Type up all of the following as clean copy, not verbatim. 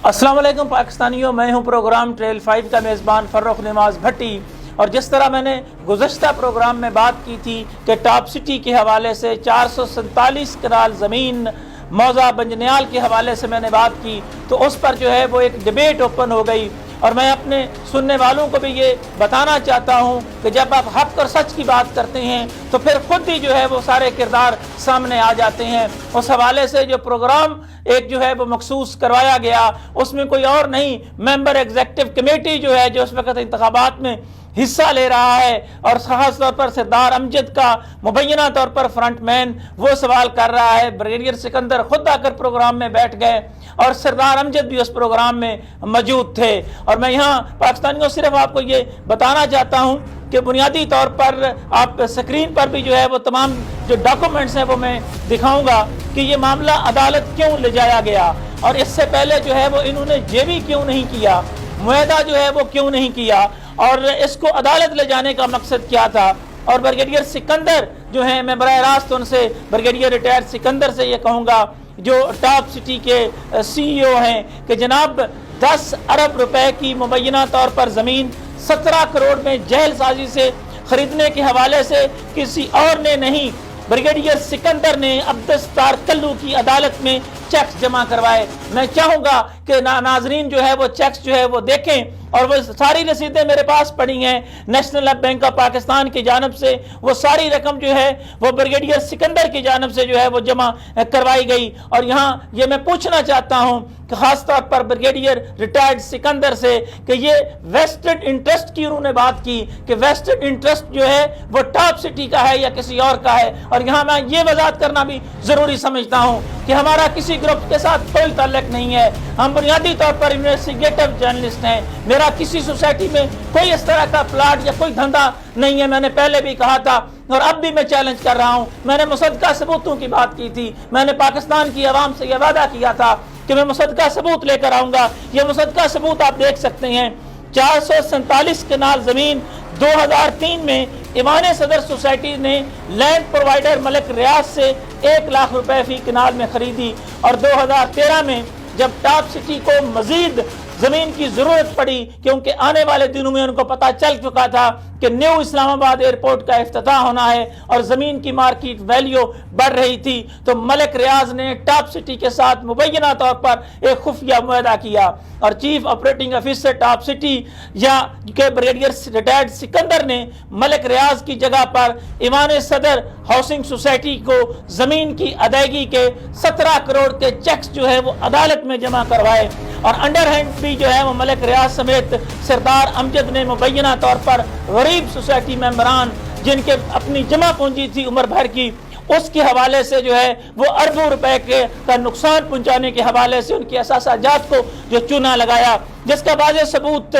السلام علیکم پاکستانیوں، میں ہوں پروگرام ٹریل 5 کا میزبان فرخ نماز بھٹی۔ اور جس طرح میں نے گزشتہ پروگرام میں بات کی تھی کہ ٹاپ سٹی کے حوالے سے 447 کنال زمین موضع بنجنیال کے حوالے سے میں نے بات کی، تو اس پر جو ہے وہ ایک ڈیبیٹ اوپن ہو گئی۔ اور میں اپنے سننے والوں کو بھی یہ بتانا چاہتا ہوں کہ جب آپ حق اور سچ کی بات کرتے ہیں تو پھر خود ہی جو ہے وہ سارے کردار سامنے آ جاتے ہیں۔ اس حوالے سے جو پروگرام ایک جو ہے وہ مخصوص کروایا گیا، اس میں کوئی اور نہیں، ممبر ایگزیکٹو کمیٹی جو ہے جو اس وقت انتخابات میں حصہ لے رہا ہے، اور خاص طور پر سردار امجد کا مبینہ طور پر فرنٹ مین وہ سوال کر رہا ہے۔ بریگیڈیئر سکندر خود آ کر پروگرام میں بیٹھ گئے اور سردار امجد بھی اس پروگرام میں موجود تھے۔ اور میں یہاں پاکستانیوں صرف آپ کو یہ بتانا چاہتا ہوں کہ بنیادی طور پر آپ سکرین پر بھی جو ہے وہ تمام جو ڈاکومنٹس ہیں وہ میں دکھاؤں گا کہ یہ معاملہ عدالت کیوں لے جایا گیا، اور اس سے پہلے جو ہے وہ انہوں نے جیوی کیوں نہیں کیا، معاہدہ جو ہے وہ کیوں نہیں کیا، اور اس کو عدالت لے جانے کا مقصد کیا تھا۔ اور بریگیڈیئر سکندر جو ہیں، میں براہ راست ان سے بریگیڈیئر ریٹائرڈ سکندر سے یہ کہوں گا جو ٹاپ سٹی کے سی ای او ہیں کہ جناب 10 ارب روپے کی مبینہ طور پر زمین 17 کروڑ میں جہل سازی سے خریدنے کے حوالے سے کسی اور نے نہیں، بریگیڈیئر سکندر نے عبدالستار کلو کی عدالت میں چیکس جمع کروائے۔ میں چاہوں گا کہ ناظرین جو ہے وہ چیکس جو ہے وہ دیکھیں، اور وہ ساری رسیدیں میرے پاس پڑی ہیں نیشنل بینک آف پاکستان کی جانب سے، وہ ساری رقم جو ہے وہ بریگیڈیئر سکندر کی جانب سے جو ہے وہ جمع کروائی گئی۔ اور یہاں یہ میں پوچھنا چاہتا ہوں کہ خاص طور پر بریگیڈیئر ریٹائرڈ سکندر سے کہ یہ ویسٹڈ انٹرسٹ کی انہوں نے بات کی کہ ویسٹڈ انٹرسٹ جو ہے وہ ٹاپ سٹی کا ہے یا کسی اور کا ہے۔ اور یہاں میں یہ وضاحت کرنا بھی ضروری سمجھتا ہوں کہ ہمارا کسی گروپ کے ساتھ کوئی تعلق نہیں ہے، ہم بنیادی طور پر انویسٹیگیٹو جرنلسٹ ہیں۔ میرا کسی سوسائٹی میں کوئی اس طرح کا پلاٹ یا کوئی دھندا نہیں ہے، میں نے پہلے بھی کہا تھا اور اب بھی میں چیلنج کر رہا ہوں۔ میں نے مصدقہ ثبوتوں کی بات کی تھی، میں نے پاکستان کی عوام سے یہ وعدہ کیا تھا کہ میں مصدقہ ثبوت لے کر آؤں گا۔ یہ مصدقہ ثبوت آپ دیکھ سکتے ہیں۔ 447 کنال زمین 2003 میں ایوان صدر سوسائٹی نے لینڈ پرووائیڈر ملک ریاض سے 1 لاکھ روپے فی کنال میں خریدی، اور 2013 میں جب ٹاپ سٹی کو مزید زمین کی ضرورت پڑی کیونکہ آنے والے دنوں میں ان کو پتہ چل چکا تھا کہ نیو اسلام آباد ایئرپورٹ کا افتتاح ہونا ہے اور زمین کی مارکیٹ ویلیو بڑھ رہی تھی، تو ملک ریاض نے ٹاپ سٹی کے ساتھ مبینہ طور پر ایک خفیہ معاہدہ کیا، اور chief operating officer top city یا کہ بریگیڈیئر ریٹائرڈ سکندر نے ملک ریاض کی جگہ پر ایوان صدر ہاؤسنگ سوسائٹی کو زمین کی ادائیگی کے 17 کروڑ کے چیکس جو ہے وہ عدالت میں جمع کروائے، اور انڈر ہینڈ بھی جو ہے وہ ملک ریاض سمیت سردار امجد نے مبینہ طور پر غریب سوسائٹی ممبران جن کے اپنی جمع پونجی تھی عمر بھر کی، اس کے حوالے سے جو ہے وہ اربوں روپے کا نقصان پہنچانے کے حوالے سے ان کی اثاثہ جات کو جو چونا لگایا، جس کا واضح ثبوت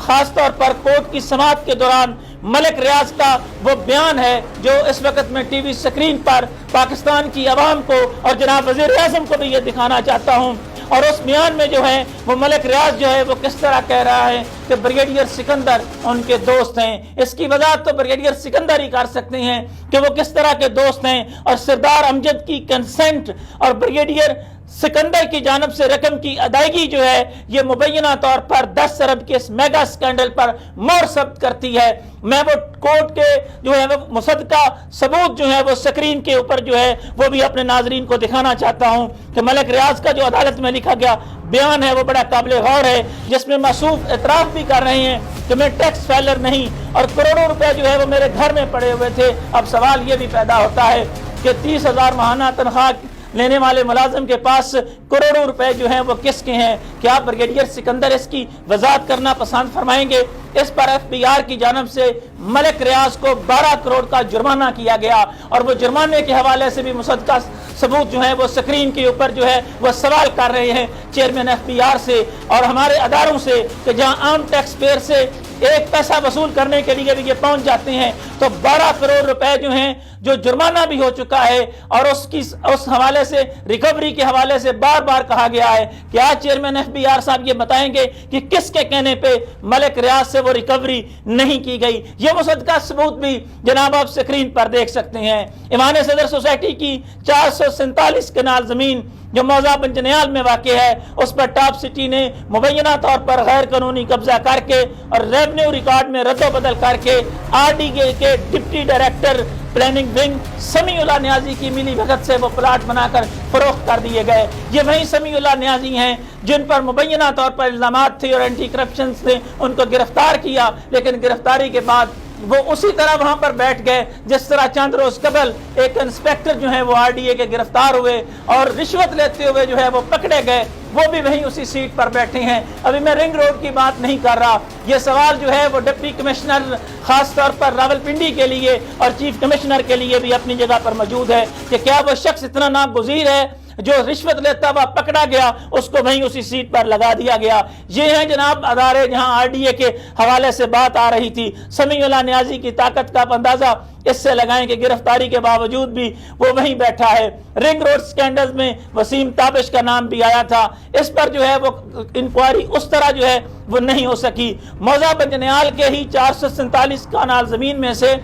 خاص طور پر کورٹ کی سماعت کے دوران ملک ریاض کا وہ بیان ہے جو اس وقت میں ٹی وی سکرین پر پاکستان کی عوام کو اور جناب وزیر اعظم کو بھی یہ دکھانا چاہتا ہوں۔ اور اس بیان میں جو ہے وہ ملک ریاض جو ہے وہ کس طرح کہہ رہا ہے کہ بریگیڈیئر سکندر ان کے دوست ہیں۔ اس کی وضاحت تو بریگیڈیئر سکندر ہی کر سکتے ہیں کہ وہ کس طرح کے دوست ہیں، اور سردار امجد کی کنسنٹ اور بریگیڈیئر سکندر کی جانب سے رقم کی ادائیگی جو ہے یہ مبینہ طور پر 10 ارب کے اس میگا سکینڈل پر مہر ثبت کرتی ہے۔ میں وہ کورٹ کے جو ہے وہ مصدقہ ثبوت جو ہے وہ سکرین کے اوپر جو ہے وہ بھی اپنے ناظرین کو دکھانا چاہتا ہوں کہ ملک ریاض کا جو عدالت میں لکھا گیا بیان ہے وہ بڑا قابل غور ہے، جس میں موصوف اعتراف بھی کر رہے ہیں کہ میں ٹیکس فائلر نہیں، اور کروڑوں روپے جو ہے وہ میرے گھر میں پڑے ہوئے تھے۔ اب سوال یہ بھی پیدا ہوتا ہے کہ 30,000 ماہانہ تنخواہ لینے والے ملازم کے پاس کروڑوں روپے جو ہیں وہ کس کے ہیں؟ کیا بریگیڈیئر سکندر اس کی وضاحت کرنا پسند فرمائیں گے؟ اس پر ایف بی آر کی جانب سے ملک ریاض کو 12 کروڑ کا جرمانہ کیا گیا، اور وہ جرمانے کے حوالے سے بھی مصدقہ ثبوت جو ہے وہ سکرین کے اوپر جو ہے وہ سوال کر رہے ہیں چیئرمین ایف بی آر سے اور ہمارے اداروں سے کہ جہاں عام ٹیکس پیئر سے ایک پیسہ وصول کرنے کے لیے بھی یہ پہنچ جاتے ہیں، تو 12 کروڑ روپے جو ہیں جو جرمانہ بھی ہو چکا ہے، اور اس حوالے سے ریکوری کے حوالے سے بار بار کہا گیا ہے کہ آج چیئرمین ایف بی آر صاحب یہ بتائیں گے کہ کس کے کہنے پہ ملک ریاض سے وہ ریکوری نہیں کی گئی۔ یہ مصدقہ ثبوت بھی جناب آپ سکرین پر دیکھ سکتے ہیں۔ ایوان صدر سوسائٹی کی 447 کنال زمین جو موضع بنجنیال میں واقع ہے اس پر ٹاپ سٹی نے مبینہ طور پر غیر قانونی قبضہ کر کے اور ریونیو ریکارڈ میں رد و بدل کر کے RDA کے ڈپٹی ڈائریکٹر پلاننگ ونگ سمیع اللہ نیازی کی ملی بھگت سے وہ پلاٹ بنا کر فروخت کر دیے گئے۔ یہ وہی سمیع اللہ نیازی ہیں جن پر مبینہ طور پر الزامات تھے اور اینٹی کرپشن نے ان کو گرفتار کیا، لیکن گرفتاری کے بعد وہ اسی طرح وہاں پر بیٹھ گئے جس طرح چند روز قبل ایک انسپیکٹر جو ہیں وہ RDA کے گرفتار ہوئے اور رشوت لیتے ہوئے جو ہے وہ پکڑے گئے، وہ بھی وہیں اسی سیٹ پر بیٹھے ہیں۔ ابھی میں رنگ روڈ کی بات نہیں کر رہا، یہ سوال جو ہے وہ ڈپٹی کمشنر خاص طور پر راولپنڈی کے لیے اور چیف کمشنر کے لیے بھی اپنی جگہ پر موجود ہے کہ کیا وہ شخص اتنا ناگزیر ہے جو رشوت لیتا ہوا پکڑا گیا اس کو وہیں اسی سیٹ پر لگا دیا گیا۔ یہ ہیں جناب ادارے جہاں RDA کے حوالے سے بات آ رہی تھی۔ سمیع اللہ نیازی کی طاقت کا اندازہ اس سے لگائیں کہ گرفتاری کے باوجود بھی وہ وہیں بیٹھا ہے۔ رنگ روڈ سکینڈلز میں وسیم تابش کا نام بھی آیا تھا، اس پر جو ہے وہ انکوائری اس طرح جو ہے وہ نہیں ہو سکی۔ موضع بنجنیال کے ہی 447 کنال زمین میں سے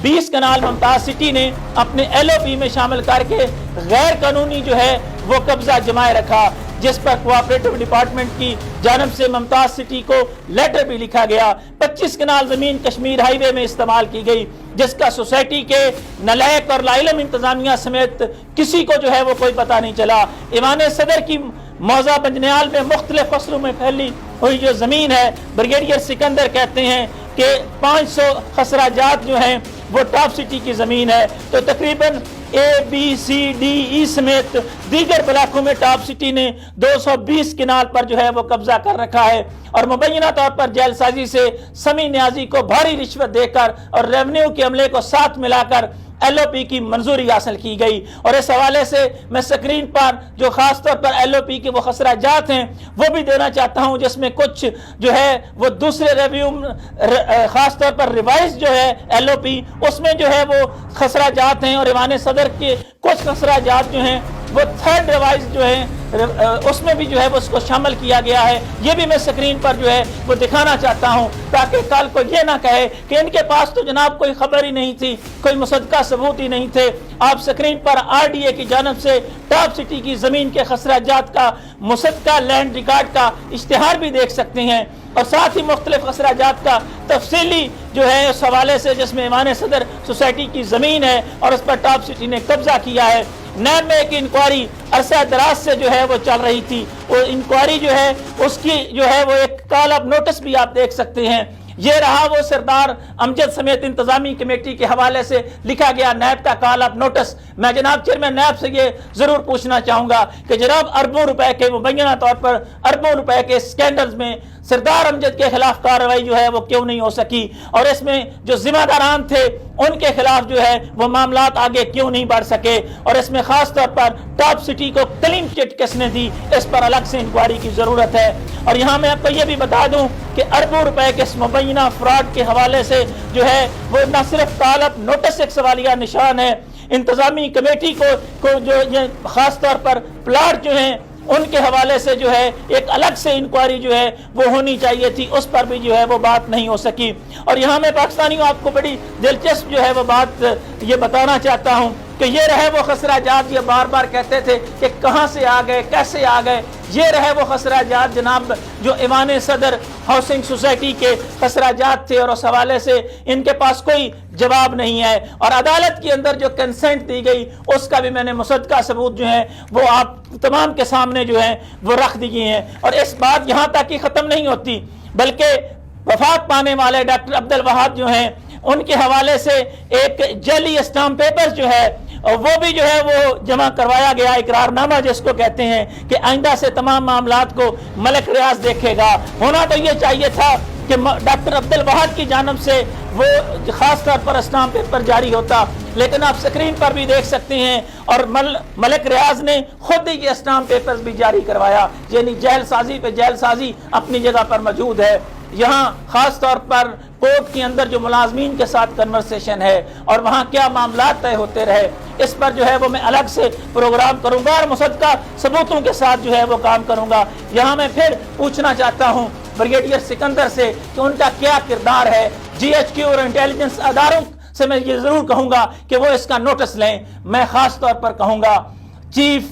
20 کنال ممتاز سٹی نے اپنے LOP میں شامل کر کے غیر قانونی جو ہے وہ قبضہ جمائے رکھا، جس پر کوآپریٹو ڈپارٹمنٹ کی جانب سے ممتاز سٹی کو لیٹر بھی لکھا گیا۔ 25 کنال زمین کشمیر ہائی وے میں استعمال کی گئی، جس کا سوسائٹی کے نالائق اور لاعلم انتظامیہ سمیت کسی کو جو ہے وہ کوئی پتہ نہیں چلا۔ ایوان صدر کی موضع بنجنیال میں مختلف فصلوں میں پھیلی ہوئی جو زمین ہے، بریگیڈیئر سکندر کہتے ہیں کہ 500 خسرہ جات جو ہیں وہ ٹاپ سٹی کی زمین ہے، تو تقریباً ABCDE سمیت دیگر بلاکوں میں ٹاپ سٹی نے 220 کنال پر جو ہے وہ قبضہ کر رکھا ہے اور مبینہ طور پر جیل سازی سے سمیع نیازی کو بھاری رشوت دے کر اور ریونیو کے عملے کو ساتھ ملا کر LOP کی منظوری حاصل کی گئی۔ اور اس حوالے سے میں سکرین پر جو خاص طور پر LOP کے وہ خسرہ جات ہیں وہ بھی دینا چاہتا ہوں، جس میں کچھ جو ہے وہ دوسرے ریویو خاص طور پر ریوائز جو ہے LOP اس میں جو ہے وہ خسرہ جات ہیں، اور ایوان صدر کے کچھ خسرہ جات جو ہیں وہ تھرڈ ریوائز جو ہیں اس میں بھی جو ہے وہ اس کو شامل کیا گیا ہے۔ یہ بھی میں سکرین پر جو ہے وہ دکھانا چاہتا ہوں تاکہ کل کو یہ نہ کہے کہ ان کے پاس تو جناب کوئی خبر ہی نہیں تھی، کوئی مصدقہ ثبوت ہی نہیں تھے۔ آپ سکرین پر RDA کی جانب سے ٹاپ سٹی کی زمین کے خسرہ جات کا مصدقہ لینڈ ریکارڈ کا اشتہار بھی دیکھ سکتے ہیں، اور ساتھ ہی مختلف خسرہ جات کا تفصیلی جو ہے اس حوالے سے جس میں ایوان صدر سوسائٹی کی زمین ہے اور اس پر ٹاپ سٹی نے قبضہ کیا ہے۔ نیب میں ایک انکوائری عرصہ دراز سے جو ہے وہ چل رہی تھی، وہ انکوائری جو ہے اس کی جو ہے وہ ایک کال اپ نوٹس بھی آپ دیکھ سکتے ہیں۔ یہ رہا وہ سردار امجد سمیت انتظامی کمیٹی کے حوالے سے لکھا گیا نیب کا کال اپ نوٹس۔ میں جناب چیئرمین نیب سے یہ ضرور پوچھنا چاہوں گا کہ جناب اربوں روپے کے مبینہ طور پر اربوں روپے کے سکینڈلز میں سردار امجد کے خلاف کارروائی جو ہے وہ کیوں نہیں ہو سکی، اور اس میں جو ذمہ داران تھے ان کے خلاف جو ہے وہ معاملات آگے کیوں نہیں بڑھ سکے، اور اس میں خاص طور پر ٹاپ سٹی کو کلین چٹ کس نے دی، اس پر الگ سے انکوائری کی ضرورت ہے۔ اور یہاں میں آپ کو یہ بھی بتا دوں کہ اربوں روپے کے اس مبینہ فراڈ کے حوالے سے جو ہے وہ نہ صرف کال اپ نوٹس ایک سوالیہ نشان ہے، انتظامی کمیٹی کو جو یہ خاص طور پر پلاٹ جو ہیں ان کے حوالے سے جو ہے ایک الگ سے انکوائری جو ہے وہ ہونی چاہیے تھی، اس پر بھی جو ہے وہ بات نہیں ہو سکی۔ اور یہاں میں پاکستانیوں آپ کو بڑی دلچسپ جو ہے وہ بات یہ بتانا چاہتا ہوں کہ یہ رہے وہ خسرہ جات، یہ بار بار کہتے تھے کہ کہاں سے آ گئے، کیسے آ گئے، یہ رہے وہ خسرہ جات جناب جو ایوان صدر ہاؤسنگ سوسائٹی کے خسرہ جات تھے، اور اس حوالے سے ان کے پاس کوئی جواب نہیں ہے، اور عدالت کے اندر جو کنسنٹ دی گئی اس کا بھی میں نے مصدقہ ثبوت جو ہے وہ آپ تمام کے سامنے جو ہے وہ رکھ دیے ہیں۔ اور اس بات یہاں تک ہی ختم نہیں ہوتی، بلکہ وفات پانے والے ڈاکٹر عبدالوہاب جو ہیں ان کے حوالے سے ایک جعلی اسٹامپ پیپر جو ہے وہ بھی جو ہے وہ جمع کروایا گیا، اقرار نامہ جس کو کہتے ہیں، کہ آئندہ سے تمام معاملات کو ملک ریاض دیکھے گا۔ ہونا تو یہ چاہیے تھا کہ ڈاکٹر عبدالوہاب کی جانب سے وہ خاص طور پر اسٹامپ پیپر جاری ہوتا، لیکن آپ سکرین پر بھی دیکھ سکتے ہیں، اور ملک ریاض نے خود ہی یہ اسٹامپ پیپر بھی جاری کروایا، یعنی جیل سازی پہ جیل سازی اپنی جگہ پر موجود ہے۔ یہاں خاص طور پر کورٹ کے اندر جو ملازمین کے ساتھ کنورسیشن ہے اور وہاں کیا معاملات طے ہوتے رہے، اس پر جو ہے وہ میں الگ سے پروگرام کروں گا اور مصدقہ ثبوتوں کے ساتھ جو ہے وہ کام کروں گا۔ یہاں میں پھر پوچھنا چاہتا ہوں بریگیڈیئر سکندر سے کہ ان کا کیا کردار ہے۔ GHQ اور انٹیلیجنس اداروں سے میں یہ ضرور کہوں گا کہ وہ اس کا نوٹس لیں۔ میں خاص طور پر کہوں گا چیف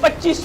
25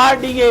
RDA,